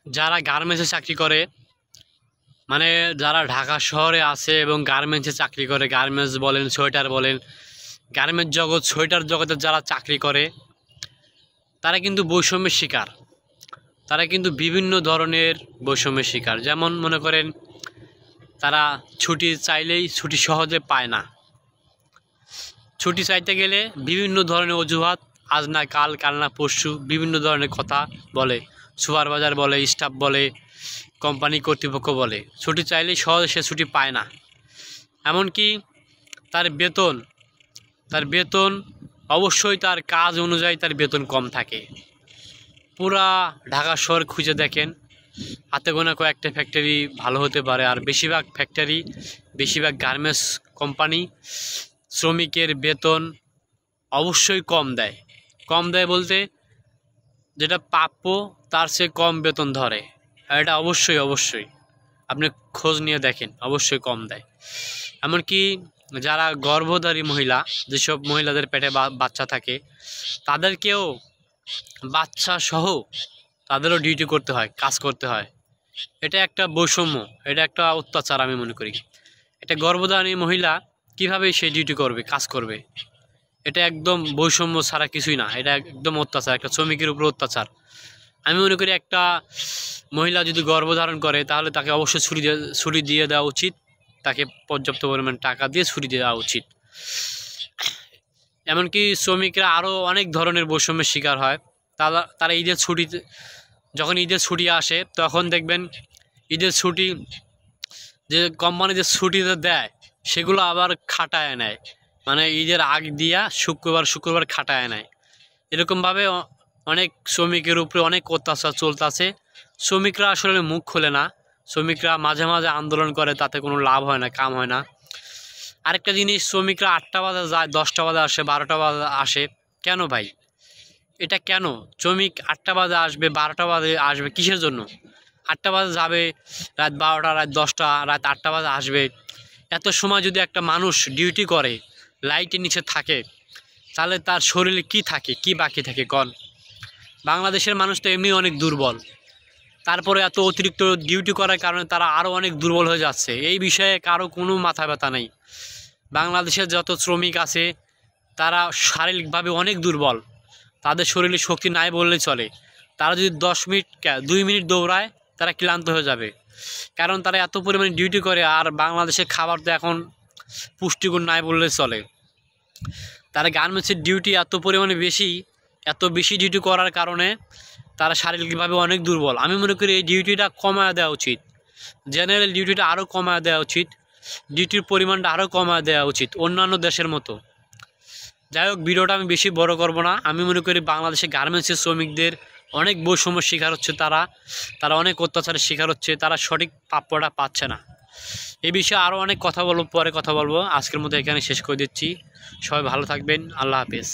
যারা গার্মেন্টসে চাকরি করে, মানে যারা ঢাকা শহরে আছে এবং গার্মেন্টসে চাকরি করে, গার্মেন্টস বলেন, সোয়েটার বলেন, গার্মেন্টস জগৎ, সোয়েটার জগতে যারা চাকরি করে, তারা কিন্তু বৈষম্যের শিকার। তারা কিন্তু বিভিন্ন ধরনের বৈষম্যের শিকার। যেমন মনে করেন, তারা ছুটি চাইলেই ছুটি সহজে পায় না। ছুটি চাইতে গেলে বিভিন্ন ধরনের অজুহাত, আজ না কাল, কাল না পরশু, বিভিন্ন ধরনের কথা বলে। সুপারভাইজার বলে, স্টাফ বলে, কোম্পানি কর্তৃপক্ষ বলে, ছুটি চাইলেই সহজে সে ছুটি পায় না। এমনকি তার বেতন অবশ্যই তার কাজ অনুযায়ী তার বেতন কম থাকে। পুরা ঢাকা শহর খুঁজে দেখেন, হাতে গোনা কয়েকটা ফ্যাক্টরি ভালো হতে পারে, আর বেশিরভাগ গার্মেন্টস কোম্পানি শ্রমিকের বেতন অবশ্যই কম দেয়। কম দেয় বলতে যেটা প্রাপ্য তার চেয়ে কম বেতন ধরে, আর এটা অবশ্যই আপনি খোঁজ নিয়ে দেখেন, অবশ্যই কম দেয়। এমনকি যারা গর্ভধারী মহিলা, যেসব মহিলাদের পেটে বাচ্চা থাকে, তাদেরকেও বাচ্চা সহ তাদেরও ডিউটি করতে হয়, কাজ করতে হয়। এটা একটা বৈষম্য, এটা একটা অত্যাচার আমি মনে করি। এটা গর্ভধারী মহিলা কিভাবে সে ডিউটি করবে, কাজ করবে? এটা একদম বৈষম্য ছাড়া কিছুই না, এটা একদম অত্যাচার, একটা শ্রমিকের উপর অত্যাচার। আমি মনে করি একটা মহিলা যদি গর্ভধারণ করে তাহলে তাকে অবশ্যই ছুটি দিয়ে দেওয়া উচিত, তাকে পর্যাপ্ত পরিমাণ টাকা দিয়ে ছুটি দেওয়া উচিত। এমনকি শ্রমিকরা আরও অনেক ধরনের বৈষম্যের শিকার হয়। তারা যখন ঈদের ছুটি আসে, তখন দেখবেন ঈদের ছুটি যে কোম্পানি যে ছুটিতে দেয় সেগুলো আবার খাটায় নেয়, মানে ঈদের আগ দিয়া শুক্রবার খাটায় নেয়। এরকমভাবে অনেক শ্রমিকের উপরে অনেক অত্যাচার চলতেছে। শ্রমিকরা আসলে মুখ খোলে না, শ্রমিকরা মাঝে মাঝে আন্দোলন করে, তাতে কোনো লাভ হয় না, কাম হয় না। আরেকটা জিনিস, শ্রমিকরা 8টা বাজে যায়, 10টা বাজে আসে, 12টা বাজে আসে। কেন ভাই? এটা কেন? শ্রমিক 8টা বাজে আসবে, 12টা বাজে আসবে কিসের জন্য? 8টা বাজে যাবে, রাত 12টা, রাত 10টা, রাত 8টা বাজে আসবে। এত সময় যদি একটা মানুষ ডিউটি করে, লাইটের নিচে থাকে, তাহলে তার শরীরে কি থাকে, কি বাকি থাকে কন? বাংলাদেশের মানুষ তো এমনি অনেক দুর্বল, তারপরে এত অতিরিক্ত ডিউটি করার কারণে তারা আরও অনেক দুর্বল হয়ে যাচ্ছে। এই বিষয়ে কারো কোনো মাথা ব্যথা নেই। বাংলাদেশের যত শ্রমিক আছে তারা শারীরিকভাবে অনেক দুর্বল, তাদের শরীরে শক্তি নাই বললেই চলে। তারা যদি 2 মিনিট দৌড়ায়, তারা ক্লান্ত হয়ে যাবে, কারণ তারা এত পরিমাণে ডিউটি করে। আর বাংলাদেশের খাবার তো এখন পুষ্টিগুণ নাই বললেই চলে। তারা গার্মেন্টসের ডিউটি এত বেশি ডিউটি করার কারণে তারা শারীরিকভাবে অনেক দুর্বল। আমি মনে করি এই ডিউটিটা কমায় দেওয়া উচিত, জেনারেল ডিউটিটা আরও কমায় দেওয়া উচিত, ডিউটির পরিমাণটা আরও কমায় দেওয়া উচিত অন্যান্য দেশের মতো। যাই হোক, ভিডিওটা আমি বেশি বড় করব না। আমি মনে করি বাংলাদেশে গার্মেন্টসের শ্রমিকদের অনেক বৈষম্যের শিকার হচ্ছে, তারা অনেক অত্যাচারের শিকার হচ্ছে, তারা সঠিক প্রাপ্যটা পাচ্ছে না। এই বিষয়ে আরও অনেক পরে কথা বলবো। আজকের মতো এখানে শেষ করে দিচ্ছি। সবাই ভালো থাকবেন, আল্লাহ হাফেজ।